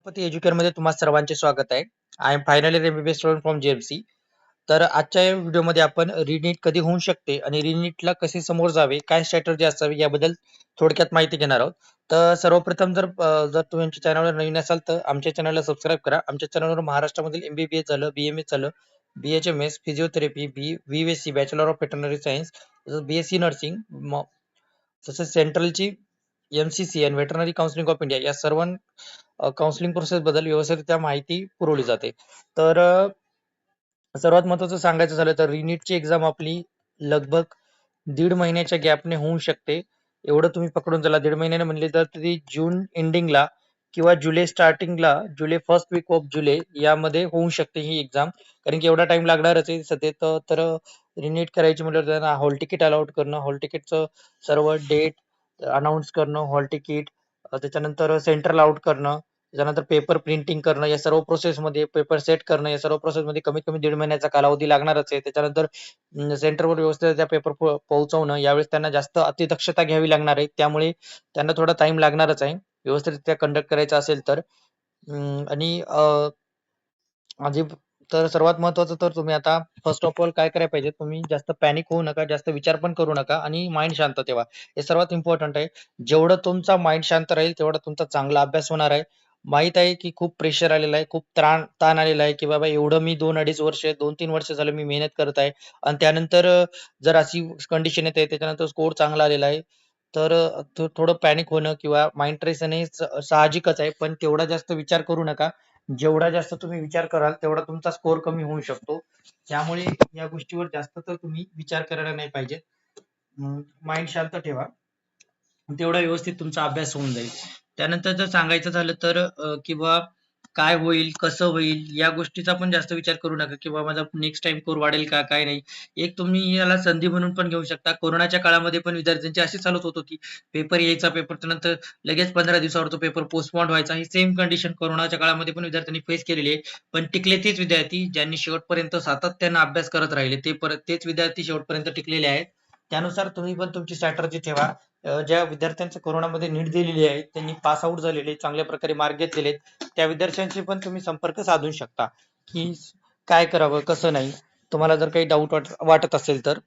गणपती एज्युकेअरमध्ये तुम्हा सर्वांचे स्वागत आहे. I am final year MBBS student from JMC. तर आजच्या या व्हिडिओमध्ये आपण रिनीट कधी होऊ शकते आणि रिनीटला कसे समोर जावे, काय स्ट्रॅटेजी असावी याबद्दल थोडक्यात माहिती घेणार आहोत. तर सर्वप्रथम जर तुम्ही आमच्या चॅनलवर नवीन असाल तर आमच्या चॅनलला सबस्क्राईब करा. आमच्या चॅनलवर महाराष्ट्रामधील एमबीबीएस झालं, बीएमएस झालं, BHMS, physiotherapy, BSc bachelor of veterinary science, BSc nursing, तसेच सेंट्रलची एमसीसी आणि वेटरनरी काउन्सिलिंग ऑफ इंडिया या सर्व काउन्सिलिंग प्रोसेस बद्दल व्यवस्थितरित्या माहिती पुरवली जाते. तर सर्वात महत्त्वाचं सांगायचं झालं तर रिनीटची एक्झाम आपली लगभग 1.5 महिन्याच्या गॅपने होऊ शकते. एवढं तुम्ही पकडून चला. 1.5 महिन्याने म्हणले तर ती जून एंडिंगला किंवा जुलै स्टार्टिंगला, जुलै फर्स्ट वीक ऑफ जुलै यामध्ये होऊ शकते ही एक्झाम. कारण की एवढा टाइम लागणारच आहे सध्या. तर रिनीट करायची म्हटल्यावर त्यांना हॉल तिकीट अलाउड करणं, हॉल तिकीटचं सर्व डेट अनाऊन्स करणं, हॉल तिकीट, त्याच्यानंतर सेंटर आउट करणं, त्याच्यानंतर पेपर प्रिंटिंग करणं, या सर्व प्रोसेसमध्ये पेपर सेट करणं, या सर्व प्रोसेसमध्ये कमीत कमी 1.5 महिन्याचा कालावधी लागणारच आहे. त्याच्यानंतर सेंटरवर व्यवस्थित त्या पेपर पोहोचवणं, यावेळेस त्यांना जास्त अतिदक्षता घ्यावी लागणार आहे. त्यामुळे त्यांना थोडा टाइम लागणारच आहे व्यवस्थितरित्या कंडक्ट करायचा असेल तर. आणि आधी तर सर्वात महत्त्वाचं तर तुम्ही आता फर्स्ट ऑफ ऑल काय करायला पाहिजे, तुम्ही जास्त पॅनिक होऊ नका, जास्त विचार पण करू नका आणि माइंड शांत ठेवा. हे सर्वात इम्पॉर्टंट आहे. जेवढं तुमचा माइंड शांत राहील तेवढा तुमचा चांगला अभ्यास होणार आहे. माहित आहे की खूप प्रेशर आलेला आहे, खूप ताण आलेला आहे, की बाबा एवढं मी 2-2.5 वर्ष, 2-3 वर्ष झालं मी मेहनत करत आहे आणि त्यानंतर जर अशी कंडिशन येते, त्याच्यानंतर स्कोर चांगला आलेला आहे, तर थोडं पॅनिक होणं किंवा माइंड स्ट्रेस येणं हे साहजिकच आहे. पण तेवढा जास्त विचार करू नका. जेवढा जास्त तुम्ही विचार कराल तेवढा तुमचा स्कोर कमी होऊ शकतो. त्यामुळे या गोष्टीवर जास्त तर तुम्ही विचार करायला नाही पाहिजे. माइंड शांत ठेवा, तेवढा व्यवस्थित तुमचा अभ्यास होऊन जाईल. त्यानंतर जर सांगायचं झालं तर किंवा काय होईल, कसं होईल या गोष्टीचा पण जास्त विचार करू नका, किंवा माझा नेक्स्ट टाइम स्कोर वाढेल का काय नाही. एक तुम्ही याला संधी म्हणून पण घेऊ शकता. कोरोनाच्या काळामध्ये पण विद्यार्थ्यांची अशी चालत होत होती. पेपर यायचा, पेपरच्या नंतर लगेच 15 दिवसावर तो पेपर पोस्टपोन व्हायचा. ही सेम कंडिशन कोरोनाच्या काळामध्ये पण विद्यार्थ्यांनी फेस केलेली आहे. पण टिकले तेच विद्यार्थी ज्यांनी शेवटपर्यंत सातत्यानं अभ्यास करत राहिले. ते परत तेच विद्यार्थी शेवटपर्यंत टिकलेले आहेत. त्यानुसार तुम्ही पण तुमची स्ट्रॅटेजी ठेवा. ज्या विद्यार्थ्यांचं कोरोनामध्ये नीट दिलेली आहे, त्यांनी पास आउट झालेले, चांगल्या प्रकारे मार्क घेतलेले आहेत, त्या विद्यार्थ्यांशी पण तुम्ही संपर्क साधू शकता, की काय करावं, कसं नाही. तुम्हाला जर काही डाऊट वाटत असेल तर.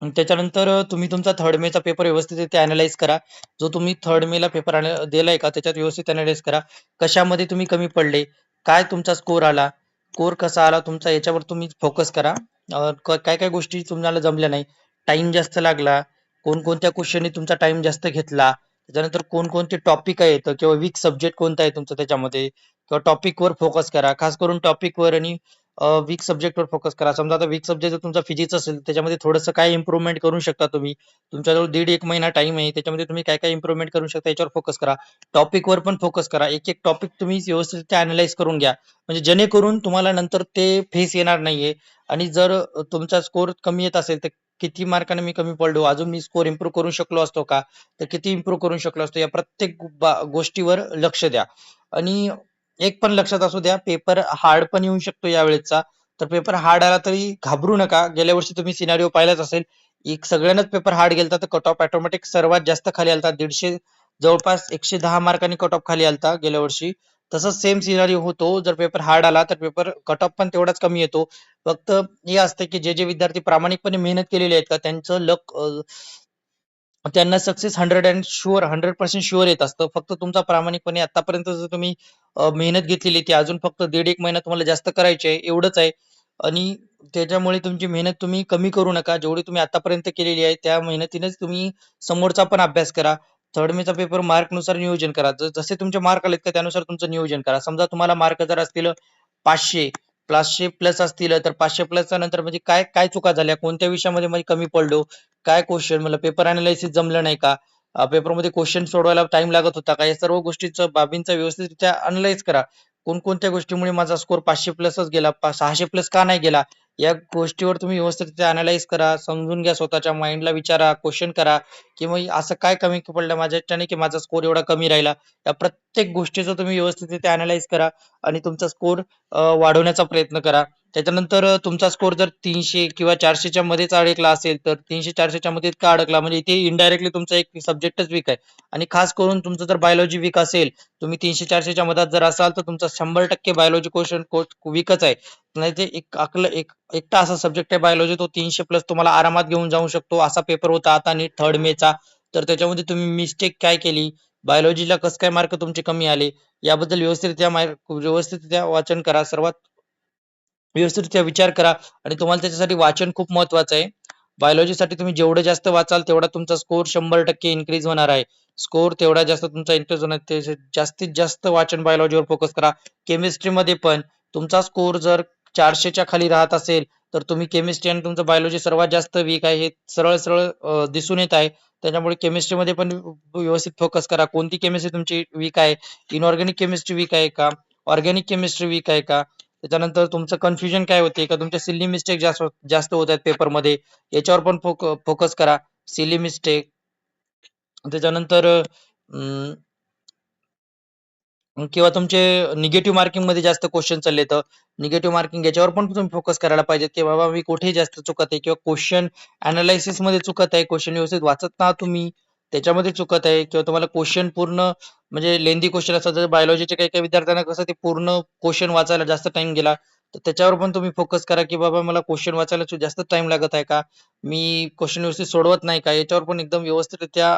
आणि त्याच्यानंतर तुम्ही तुमचा थर्ड मेचा पेपर व्यवस्थितरित्या अॅनलाईज करा. जो तुम्ही थर्ड मेला पेपर दिलाय का, त्याच्यात व्यवस्थित अॅनलाईज करा. कशामध्ये तुम्ही कमी पडले, काय तुमचा स्कोर आला, स्कोर कसा आला तुमचा, याच्यावर तुम्ही फोकस करा. काय काय गोष्टी तुम्हाला जमल्या नाही, टाइम जास्त लागला, कोणकोणत्या क्वेश्चनने तुमचा टाइम जास्त घेतला, त्याच्यानंतर कोणकोणते टॉपिक आहेत किंवा वीक सब्जेक्ट कोणता आहे तुमचा त्याच्यामध्ये, किंवा टॉपिकवर फोकस करा. खास करून टॉपिकवर आणि वीक सब्जेक्टवर फोकस करा. समजा आता वीक सब्जेक्ट जर तुमचा फिजिक्स असेल, त्याच्यामध्ये थोडंसं काय इम्प्रूव्हमेंट करू शकता तुम्ही. तुमच्याजवळ 1.5-1 महिना टाइम आहे, त्याच्यामध्ये तुम्ही काय काय इम्प्रूव्हमेंट करू शकता याच्यावर फोकस करा. टॉपिकवर पण फोकस करा. एक एक टॉपिक तुम्ही व्यवस्थित अॅनलाइज करून घ्या, म्हणजे जेणेकरून तुम्हाला नंतर ते फेस येणार नाहीये. आणि जर तुमचा स्कोर कमी येत असेल तर किती मार्काने मी कमी पडलो, अजून मी स्कोर इम्प्रूव्ह करू शकलो असतो का, तर किती इम्प्रूव्ह करू शकलो असतो, या प्रत्येक गोष्टीवर लक्ष द्या. आणि एक पण लक्षात असू द्या, पेपर हार्ड पण येऊ शकतो यावेळेचा. तर पेपर हार्ड आला तरी घाबरू नका. गेल्या वर्षी तुम्ही सिनारिओ पाहिलाच असेल, एक सगळ्यांनाच पेपर हार्ड गेलता तर कट ऑफ ऑटोमॅटिक सर्वात जास्त खाली आलता. 150, जवळपास 110 मार्कांनी कट ऑफ खाली आलता गेल्या वर्षी. तसंच सेम सिनारिओ होतो जर पेपर हार्ड आला तर पेपर कट ऑफ पण तेवढाच कमी येतो. फक्त हे असतं की जे जे विद्यार्थी प्रामाणिकपणे मेहनत केलेली आहेत का, त्यांचं लक, त्यांना सक्सेस 100% शुअर येत असतं. फक्त तुमचा प्रामाणिकपणे आतापर्यंत जर तुम्ही मेहनत घेतलेली ती अजून फक्त 1.5-1 महिना तुम्हाला जास्त करायची आहे, एवढंच आहे. आणि त्याच्यामुळे तुमची मेहनत तुम्ही कमी करू नका. जेवढी तुम्ही आतापर्यंत केलेली आहे त्या मेहनतीनेच तुम्ही समोरचा पण अभ्यास करा. थर्ड मेचा पेपर मार्कनुसार नियोजन करा. जसे तुमचे मार्क आलेत का त्यानुसार तुमचं नियोजन करा. समजा तुम्हाला मार्क जर असतील 500, 500 प्लस असतील, तर 500 प्लसच्या नंतर म्हणजे काय काय चुका झाल्या, कोणत्या विषयामध्ये मी कमी पडलो, काय क्वेश्चन मला पेपर अनालिसिस जमलं नाही का, पेपरमध्ये क्वेश्चन सोडवायला टाइम लागत होता का, या सर्व गोष्टीचं बाबींचा व्यवस्थितरित्या अनलाइज करा. कोणकोणत्या गोष्टीमुळे माझा स्कोर 500 प्लसच गेला, 600 प्लस का नाही गेला, या गोष्टीवर तुम्ही व्यवस्थितरित्या अनालाइज करा. समजून घ्या, स्वतःच्या माइंडला विचारा, क्वेश्चन करा, की मग असं काय कमी पडलं माझ्याच्याने की माझा स्कोर एवढा कमी राहिला. या प्रत्येक गोष्टीचं तुम्ही व्यवस्थितरित्या अनालाइज करा आणि तुमचा स्कोर वाढवण्याचा प्रयत्न करा. त्याच्यानंतर तुमचा स्कोर जर 300 किंवा 400च्या मध्येच अडकला असेल, तर 300-400च्या मध्ये का अडकला म्हणजे इथे इनडायरेक्टली तुमचा एक सब्जेक्टच वीक आहे. आणि खास करून तुमचं जर बायोलॉजी वीक असेल, तुम्ही 300-400च्या मधात जर असाल, तर तुमचा 100% बायोलॉजी क्वेश्चन वीकच आहे. नाही ते एकटा असा सब्जेक्ट आहे बायोलॉजी, तो 300 प्लस तुम्हाला आरामात घेऊन जाऊ शकतो. असा पेपर होता आता नीट 3rd मेचा. तर त्याच्यामध्ये तुम्ही मिस्टेक काय केली, बायोलॉजीला कसं काय मार्क तुमचे कमी आले, याबद्दल व्यवस्थितरित्या वाचन करा. सर्वात व्यवस्थितरित्या विचार करा आणि तुम्हाला त्याच्यासाठी वाचन खूप महत्वाचं आहे. बायोलॉजीसाठी तुम्ही जेवढं जास्त वाचाल तेवढा तुमचा स्कोर 100% इन्क्रीज होणार आहे. स्कोर तेवढा जास्त तुमचा इन्क्रीज होणार जास्तीत जास्त वाचन बायोलॉजीवर फोकस करा. केमिस्ट्रीमध्ये पण तुमचा स्कोर जर 400च्या खाली राहत असेल, तर तुम्ही केमिस्ट्री आणि तुमचं बायोलॉजी सर्वात जास्त वीक आहे हे सरळ-सरळ दिसून येत आहे. त्याच्यामुळे केमिस्ट्रीमध्ये पण व्यवस्थित फोकस करा. कोणती केमिस्ट्री तुमची वीक आहे? इनऑर्गॅनिक केमिस्ट्री वीक आहे का? ऑर्गॅनिक केमिस्ट्री वीक आहे का? त्याच्यानंतर तुमचं कन्फ्युजन काय होते का तुमच्या सिली मिस्टेक जास्त जास्त होत आहेत पेपरमध्ये, याच्यावर पण फोकस करा. सिली मिस्टेक त्याच्यानंतर किंवा तुमचे निगेटिव्ह मार्किंग मध्ये जास्त क्वेश्चन चालले तर निगेटिव्ह मार्किंग याच्यावर पण तुम्ही फोकस करायला पाहिजे की बाबा मी कुठे जास्त चुकत आहे किंवा क्वेश्चन अनालायसिस मध्ये चुकत आहे, क्वेश्चन व्यवस्थित वाचत ना तुम्ही त्याच्यामध्ये चुकत आहे किंवा तुम्हाला क्वेश्चन पूर्ण म्हणजे लेंदी क्वेश्चन असतात. जर बायोलॉजीचे काही काही विद्यार्थ्यांना कसं ते पूर्ण क्वेश्चन वाचायला जास्त टाइम गेला, तर त्याच्यावर पण तुम्ही फोकस करा की बाबा मला क्वेश्चन वाचायला जास्त टाइम लागत आहे का, मी क्वेश्चन व्यवस्थित सोडवत नाही का, याच्यावर पण एकदम व्यवस्थितरित्या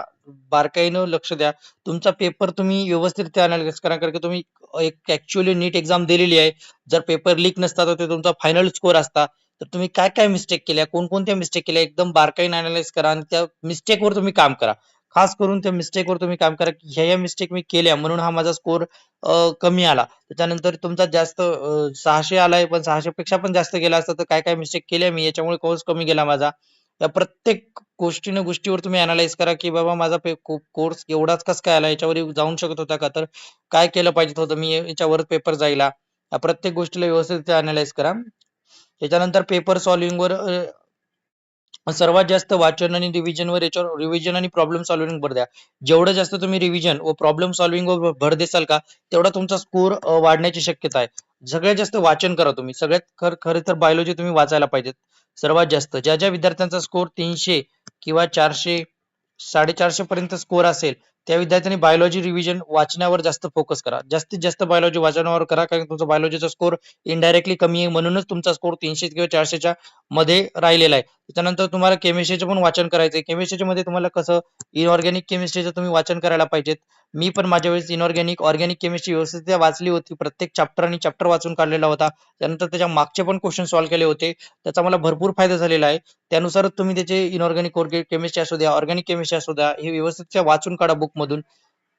बारकाईनं लक्ष द्या. तुमचा पेपर तुम्ही व्यवस्थितरित्या अनालिसिस करा कारण की तुम्ही एक ऍक्च्युअली नीट एक्झाम दिलेली आहे. जर पेपर लीक नसता तर ते तुमचा फायनल स्कोर असता. तर तुम्ही काय काय मिस्टेक केल्या, कोणकोणत्या मिस्टेक केल्या, एकदम बारकाईने अनालाइज करा आणि त्या मिस्टेकवर तुम्ही काम करा. खास करून त्या मिस्टेकवर तुम्ही काम करा की ह्या मिस्टेक मी केल्या म्हणून हा माझा स्कोर कमी आला. त्याच्यानंतर तुमचा जास्त 600 आलाय पण 600 पेक्षा पण जास्त गेला असता तर काय काय मिस्टेक केल्या मी याच्यामुळे कोर्स कमी गेला माझा. या प्रत्येक गोष्टीवर तुम्ही अनालाइज करा की बाबा माझा कोर्स एवढाच कस काय आला, याच्यावर जाऊन शकत होता का, तर काय केलं पाहिजे होतं मी याच्यावर पेपर जायला. या प्रत्येक गोष्टीला व्यवस्थित अनालाइज करा. त्याच्यानंतर पेपर सॉल्व्हिंग वर सर्वात जास्त वाचन आणि रिव्हिजनवर याच्यावर रिव्हिजन आणि प्रॉब्लेम सॉल्व्हिंग भर द्या. जेवढं जास्त तुम्ही रिव्हिजन व प्रॉब्लेम सॉल्व्हिंग वर भर देसाल का, तेवढा तुमचा स्कोर वाढण्याची शक्यता आहे. सगळ्यात जास्त वाचन करा तुम्ही. सगळ्यात खरं तर बायोलॉजी तुम्ही वाचायला पाहिजेत. सर्वात जास्त ज्या ज्या विद्यार्थ्यांचा स्कोर 300 किंवा 400 450 पर्यंत स्कोर असेल, त्या विद्यार्थ्यांनी बायोलॉजी रिव्हिजन वाचण्यावर जास्त फोकस करा. जास्तीत जास्त बायोलॉजी वाचनावर करा कारण तुमचा बायोलॉजीचा स्कोर इनडायरेक्टली कमी आहे म्हणूनच तुमचा स्कोर 300 किंवा 400च्या मध्ये राहिलेला आहे. त्याच्यानंतर तुम्हाला केमिस्ट्रीचं पण वाचन करायचंय. केमिस्ट्रीच्या मध्ये तुम्हाला कसं इनऑर्गॅनिक केमिस्ट्रीचं तुम्ही वाचन करायला पाहिजेत. मी पण माझ्या वेळेस इनऑर्गॅनिक, ऑर्गॅनिक केमिस्ट्री व्यवस्थित वाचली होती. प्रत्येक चॅप्टर आणि चॅप्टर वाचून काढलेला होता. त्यानंतर त्याच्या मागचे पण क्वेश्चन सॉल्व्ह केले होते. त्याचा मला भरपूर फायदा झालेला आहे. त्यानुसारच तुम्ही त्याचे इनऑर्गॅनिक केमिस्ट्री असू द्या, ऑर्गॅनिक केमिस्ट्री असू द्या, हे व्यवस्थित वाचून काढा बुकमधून.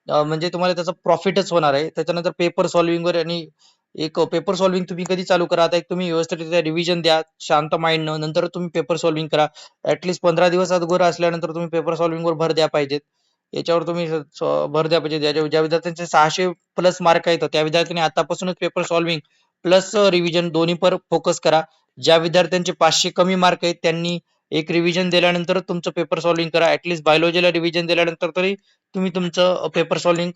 म्हणजे तुम्हाला त्याचा प्रॉफिटच होणार आहे. त्याच्यानंतर पेपर सॉल्व्हिंगवर आणि एक पेपर सॉल्व्हिंग तुम्ही कधी चालू करा, आता एक तुम्ही व्यवस्थितरित्या रिव्हिजन द्या शांत माइंडनं, नंतर तुम्ही पेपर सॉल्व्हिंग करा. ऍटलीस्ट 15 दिवस अगोदर असल्यानंतर तुम्ही पेपर सॉल्व्हिंगवर भर द्या पाहिजेत. याच्यावर तुम्ही भर द्या पाहिजे. ज्या विद्यार्थ्यांचे 600 प्लस मार्क आहेत त्या विद्यार्थ्यांनी आतापासूनच पेपर सॉल्व्हिंग प्लस रिव्हिजन दोन्ही पर फोकस करा. ज्या विद्यार्थ्यांचे 500 कमी मार्क आहेत त्यांनी एक रिव्हिजन दिल्यानंतर तुमचं पेपर सॉल्व्हिंग करा. ऍटलीस्ट बायोलॉजीला रिव्हिजन दिल्यानंतर तरी तुम्ही तुमचं पेपर सॉल्व्हिंग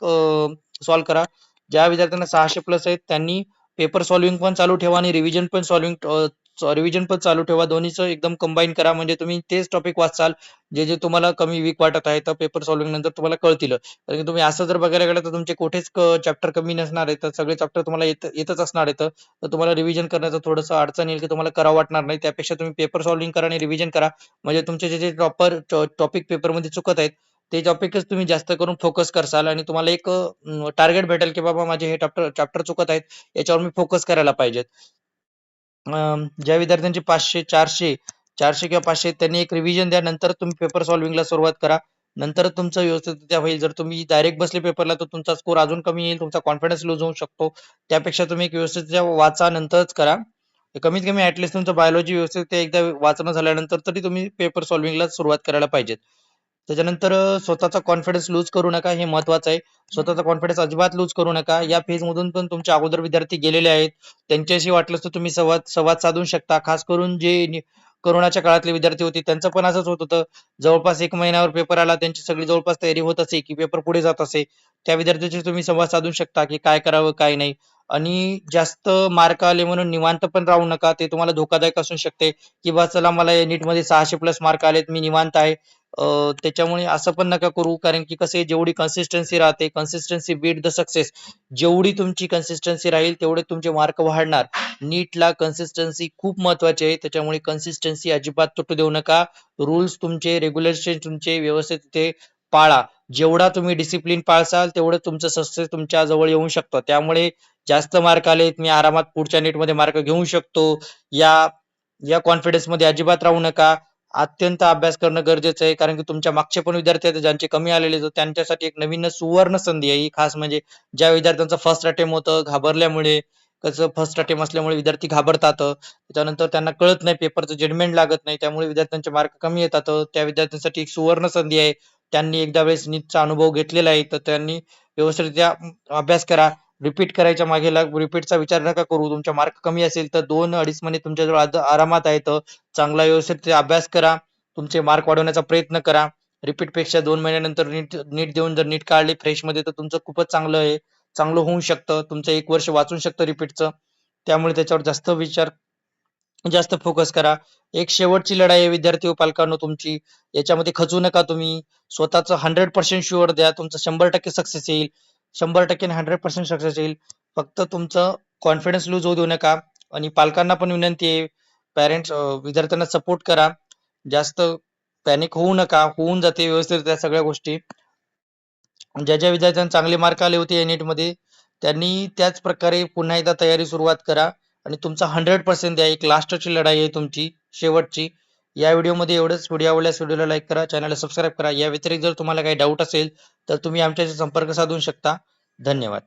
सॉल्व्ह करा. ज्या विद्यार्थ्यांना 600 प्लस आहेत त्यांनी पेपर सॉल्व्हिंग पण चालू ठेवा आणि रिव्हिजन पण चालू ठेवा. दोन्हीचं एकदम कंबाईन करा म्हणजे तुम्ही तेच टॉपिक वाचाल जे जे तुम्हाला कमी वीक वाटत आहे तर पेपर सॉल्व्हिंग नंतर तुम्हाला कळतील. कारण की तुम्ही असं जर बघायला गेलं तर तुमचे कुठेच चॅप्टर कमी नसणार आहे, तर सगळे चॅप्टर तुम्हाला येतच असणार आहेत. तर तुम्हाला रिव्हिजन करण्याचं थोडंसं अडचण येईल की तुम्हाला करावं वाटणार नाही. त्यापेक्षा तुम्ही पेपर सॉल्व्हिंग करा आणि रिव्हिजन करा. म्हणजे तुमचे जे जे टॉपिक पेपरमध्ये चुकत आहेत ते टॉपिकच तुम्ही जास्त करून फोकस करसाल आणि तुम्हाला एक टार्गेट भेटेल की बाबा माझे हे चॅप्टर चुकत आहेत, याच्यावर मी फोकस करायला पाहिजेत. ज्या विद्यार्थ्यांचे 500 400 किंवा 500 त्यांनी एक रिव्हिजन द्या. नंतर तुम्ही पेपर सॉल्व्हिंगला सुरुवात करा. नंतर तुमचं व्यवस्थितरित्या होईल. जर तुम्ही डायरेक्ट बसले पेपरला तर तुमचा स्कोर अजून कमी येईल. तुमचा कॉन्फिडन्स लूज होऊ शकतो. त्यापेक्षा तुम्ही एक व्यवस्थितरित्या वाचा नंतरच करा. कमीत कमी ऍटलीस्ट तुमचं बायोलॉजी व्यवस्थित एकदा वाचणं झाल्यानंतर तरी तुम्ही पेपर सॉल्व्हिंगला सुरुवात करायला पाहिजेत. त्याच्यानंतर स्वतःचा कॉन्फिडन्स लूज करू नका, हे महत्वाचं आहे. स्वतःचा कॉन्फिडन्स अजिबात लूज करू नका. या फेज मधून पण तुमच्या अगोदर विद्यार्थी गेलेले आहेत. त्यांच्याशी वाटलंच तर तुम्ही संवाद संवाद साधू शकता. खास करून जे कोरोनाच्या काळातले विद्यार्थी होते त्यांचं पण असंच होत होतं. जवळपास 1 महिन्यावर पेपर आला. त्यांची सगळी जवळपास तयारी होत असे की पेपर पुढे जात असे. त्या विद्यार्थ्यांशी तुम्ही संवाद साधू शकता की काय करावं काय नाही. आणि जास्त मार्क आले म्हणून निवांत पण राहू नका. ते तुम्हाला धोकादायक असू शकते, की बा चला मला या नीटमध्ये 600 प्लस मार्क आलेत, मी निवांत आहे. त्याच्यामुळे असं पण नका करू, कारण की कसं आहे, जेवढी कन्सिस्टन्सी राहते, कन्सिस्टन्सी बीट द सक्सेस. जेवढी तुमची कन्सिस्टन्सी राहील तेवढे तुमचे मार्क वाढणार. नीटला कन्सिस्टन्सी खूप महत्वाची आहे, त्याच्यामुळे कन्सिस्टन्सी अजिबात तुटू देऊ नका. रूल्स तुमचे, रेग्युलेशन तुमचे व्यवस्थित ते पाळा. जेवढा तुम्ही डिसिप्लिन पाळसाल तेवढं तुमचं सक्सेस तुमच्या जवळ येऊ शकतं. त्यामुळे जास्त मार्क आलेत, मी आरामात पुढच्या नीटमध्ये मार्क घेऊ शकतो, या या कॉन्फिडन्स मध्ये अजिबात राहू नका. अत्यंत अभ्यास करणं गरजेचं आहे, कारण की तुमच्या मागचे पण विद्यार्थी आहेत ज्यांचे कमी आलेले आहेत, त्यांच्यासाठी एक नवीन सुवर्ण संधी आहे ही. खास म्हणजे ज्या विद्यार्थ्यांचं फर्स्ट अटेम्प्ट होतं घाबरल्यामुळे, कसं फर्स्ट अटेम्प्ट असल्यामुळे विद्यार्थी घाबरतात, त्याच्यानंतर त्यांना कळत नाही, पेपरचं जजमेंट लागत नाही, त्यामुळे विद्यार्थ्यांचे मार्क कमी येतात. त्या विद्यार्थ्यांसाठी एक सुवर्ण संधी आहे. त्यांनी एकदा वेळेस नीटचा अनुभव घेतलेला आहे, तर त्यांनी व्यवस्थितरित्या अभ्यास करा. रिपीट करायच्या मागे रिपीटचा विचार नका करू. तुमचा मार्क कमी असेल तर 2-2.5 महिने तुमच्याजवळ आरामात आहेत. चांगला व्यवस्थित अभ्यास करा. तुमचे मार्क वाढवण्याचा प्रयत्न करा. रिपीट पेक्षा 2 महिन्यानंतर नीट नीट देऊन जर नीट काढली फ्रेशमध्ये तर तुमचं खूपच चांगलं आहे. चांगलं होऊ शकतं. तुमचं 1 वर्ष वाचू शकतं रिपीटचं. त्यामुळे त्याच्यावर जास्त फोकस करा. एक शेवटची लढाई आहे विद्यार्थी व पालकांनो तुमची. याच्यामध्ये खचू नका तुम्ही. स्वतःचं 100% शुअर द्या. तुमचं 100% सक्सेस येईल. 100% आणि 100% सक्सेस येईल. फक्त तुमचं कॉन्फिडन्स लूज होऊ देऊ नका. आणि पालकांना पण विनंती आहे, पॅरेंट्स विद्यार्थ्यांना सपोर्ट करा. जास्त पॅनिक होऊ नका. होऊन जाते व्यवस्थित त्या सगळ्या गोष्टी. ज्या विद्यार्थ्यांना चांगले मार्क आले होते या नीटमध्ये, त्यांनी त्याच प्रकारे पुन्हा एकदा तयारी सुरुवात करा आणि तुमचा 100% द्या. एक लास्टची लढाई आहे तुमची, शेवटची. या व्हिडिओमध्ये एवढंच. व्हिडिओ आवडल्यास व्हिडिओला लाईक करा, चॅनलला सबस्क्राईब करा. या व्यतिरिक्त जर तुम्हाला काही डाऊट असेल तर तुम्ही आमच्याशी संपर्क साधू शकता. धन्यवाद.